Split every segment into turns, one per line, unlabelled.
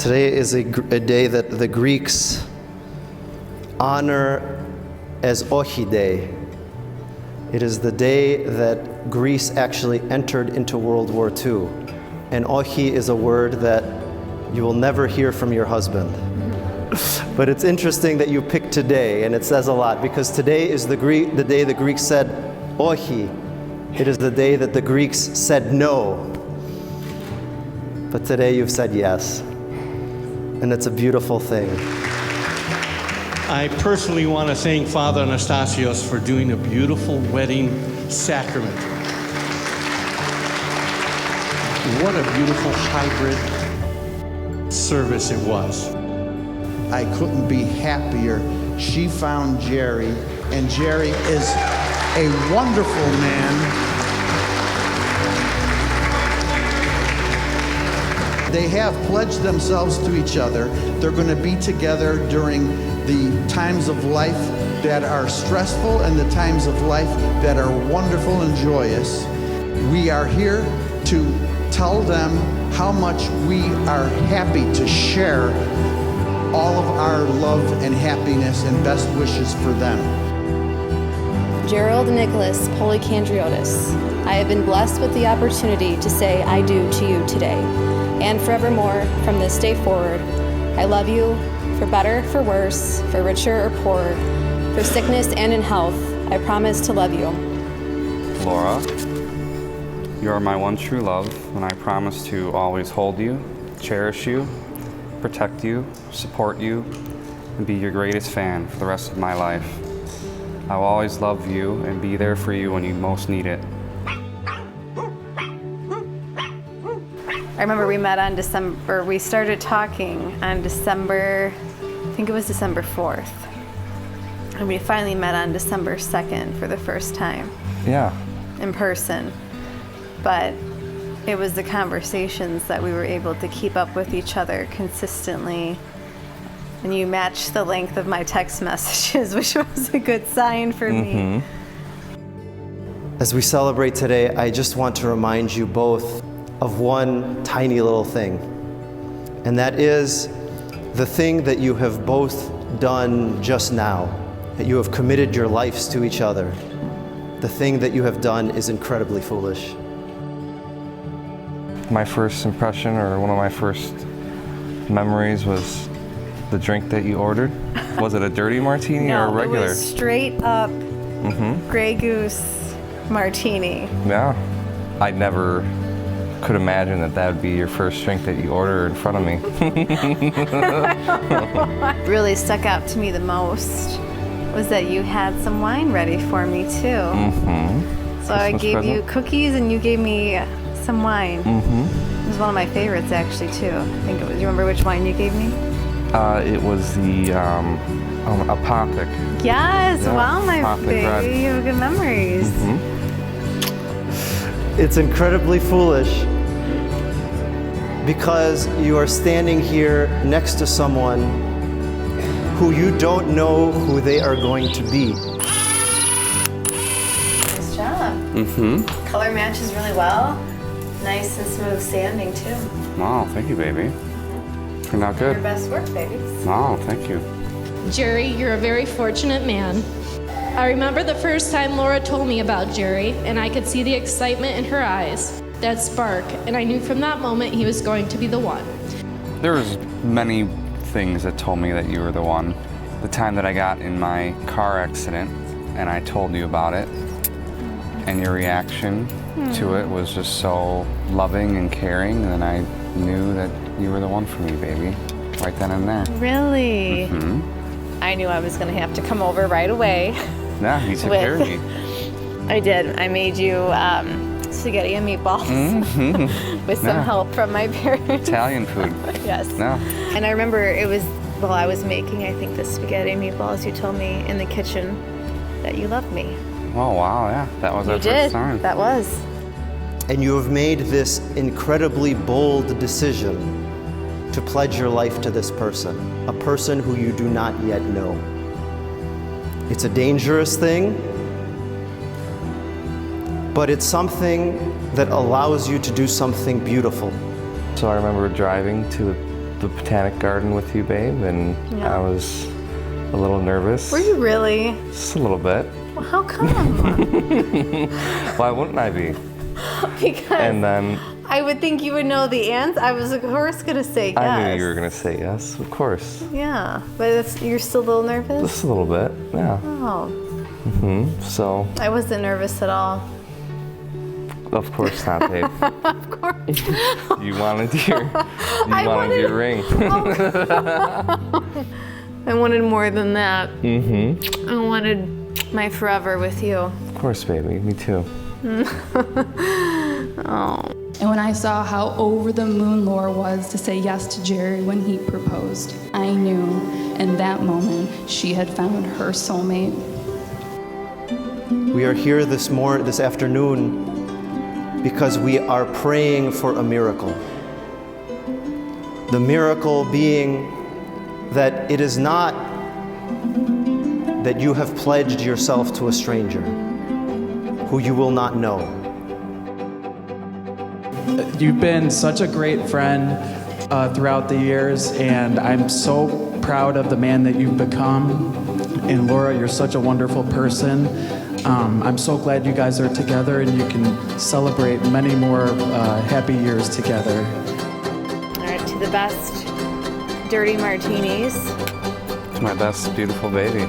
Today is a day that the Greeks honor as Ohi Day. It is the day that Greece actually entered into World War II. And Ohi is a word that you will never hear from your husband. But it's interesting that you picked today, and it says a lot, because today is the day the Greeks said Ohi. It is the day that the Greeks said no. But today you've said yes. And it's a beautiful thing.
I personally want to thank Father Anastasios for doing a beautiful wedding sacrament. What a beautiful hybrid service it was.
I couldn't be happier. She found Jerry, and Jerry is a wonderful man. They have pledged themselves to each other. They're going to be together during the times of life that are stressful and the times of life that are wonderful and joyous. We are here to tell them how much we are happy to share all of our love and happiness and best wishes for them.
Gerald Nicholas Polycandriotis, I have been blessed with the opportunity to say I do to you today and forevermore from this day forward. I love you, for better, for worse, for richer or poorer, for sickness and in health. I promise to love you.
Laura, you are my one true love, and I promise to always hold you, cherish you, protect you, support you, and be your greatest fan for the rest of my life. I will always love you and be there for you when you most need it.
I remember we started talking on December, I think it was December 4th. And we finally met on December 2nd for the first time.
Yeah.
In person. But it was the conversations that we were able to keep up with each other consistently. And you matched the length of my text messages, which was a good sign for me.
As we celebrate today, I just want to remind you both of one tiny little thing. And that is the thing that you have both done just now, that you have committed your lives to each other. The thing that you have done is incredibly foolish.
My first impression, or one of my first memories, was the drink that you ordered. Was it a dirty martini or a regular?
It was straight up Grey Goose martini.
Yeah. I never could imagine that would be your first drink that you order in front of me.
What really stuck out to me the most was that you had some wine ready for me too. So I gave you cookies and you gave me some wine. It was one of my favorites actually too. I think it was. You remember which wine you gave me?
It was the Apothic.
Yes.
Yeah,
wow, my
Apothic
baby,
red.
you have good memories.
It's incredibly foolish because you are standing here next to someone who you don't know who they are going to be.
Nice job. Color matches really well. Nice and smooth sanding too.
Wow, thank you, baby. Turned out
Your
good.
best work, baby.
Wow, thank you.
Jerry, you're a very fortunate man. I remember the first time Laura told me about Jerry, and I could see the excitement in her eyes, that spark, and I knew from that moment he was going to be the one.
There was many things that told me that you were the one. The time that I got in my car accident, and I told you about it, and your reaction to it was just so loving and caring, and I knew that you were the one for me, baby, right then and there.
Really? I knew I was going to have to come over right away.
Yeah, you took care of me.
I did. I made you spaghetti and meatballs with some help from my parents.
Italian food.
Yes.
No.
And I remember it was while I was making, I think, the spaghetti and meatballs, you told me in the kitchen that you loved me.
Oh, wow, yeah. That was our
You
first
did.
time.
That was.
And you have made this incredibly bold decision to pledge your life to this person, a person who you do not yet know. It's a dangerous thing, but it's something that allows you to do something beautiful.
So I remember driving to the the Botanic Garden with you, babe, and
Yeah.
I was a little nervous.
Were you really?
Just a little bit.
Well, how come?
Why wouldn't I be?
Because
And then
I would think you would know the answer. I was, of course, going to say yes.
I knew you were going to say yes, of course.
Yeah, but you're still a little nervous?
Just a little bit, yeah.
Oh,
So,
I wasn't nervous at all.
of course not, babe.
Of course.
You wanted your ring.
I wanted more than that. I wanted my forever with you.
Of course, baby, me too.
And when I saw how over the moon Laura was to say yes to Jerry when he proposed, I knew in that moment she had found her soulmate.
We are here this afternoon because we are praying for a miracle. The miracle being that it is not that you have pledged yourself to a stranger who you will not know.
You've been such a great friend throughout the years, and I'm so proud of the man that you've become. And Laura, you're such a wonderful person. I'm so glad you guys are together and you can celebrate many more happy years together.
All right, to the best dirty martinis.
It's my best, beautiful baby.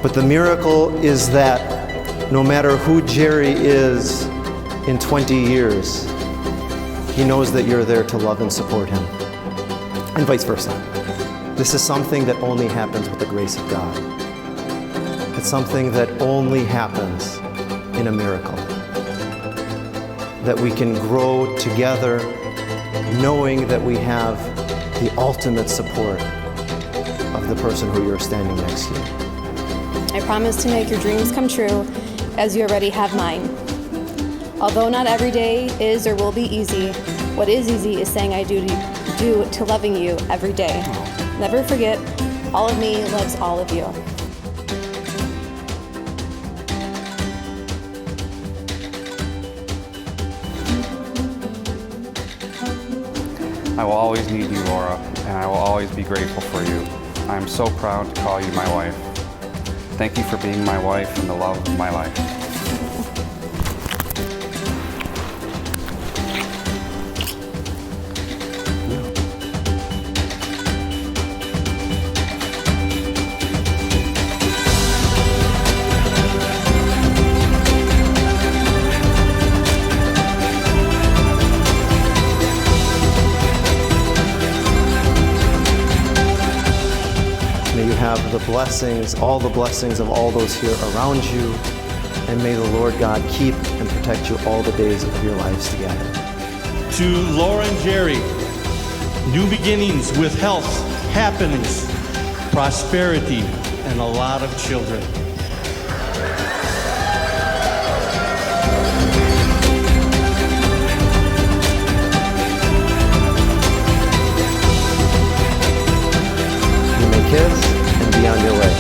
But the miracle is that no matter who Jerry is in 20 years, he knows that you're there to love and support him, and vice versa. This is something that only happens with the grace of God. It's something that only happens in a miracle. That we can grow together knowing that we have the ultimate support of the person who you're standing next to.
I promise to make your dreams come true as you already have mine. Although not every day is or will be easy, what is easy is saying I do to loving you every day. Never forget, all of me loves all of you.
I will always need you, Laura, and I will always be grateful for you. I am so proud to call you my wife. Thank you for being my wife and the love of my life.
May you have the blessings, all the blessings of all those here around you, and may the Lord God keep and protect you all the days of your lives together.
To Laura and Jerry, new beginnings with health, happiness, prosperity, and a lot of children.
You may kiss and be on your way.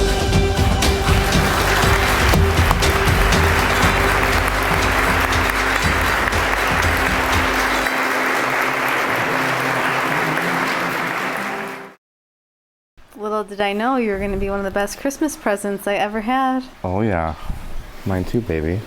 Little did I know you were going to be one of the best Christmas presents I ever had.
Oh yeah, mine too, baby.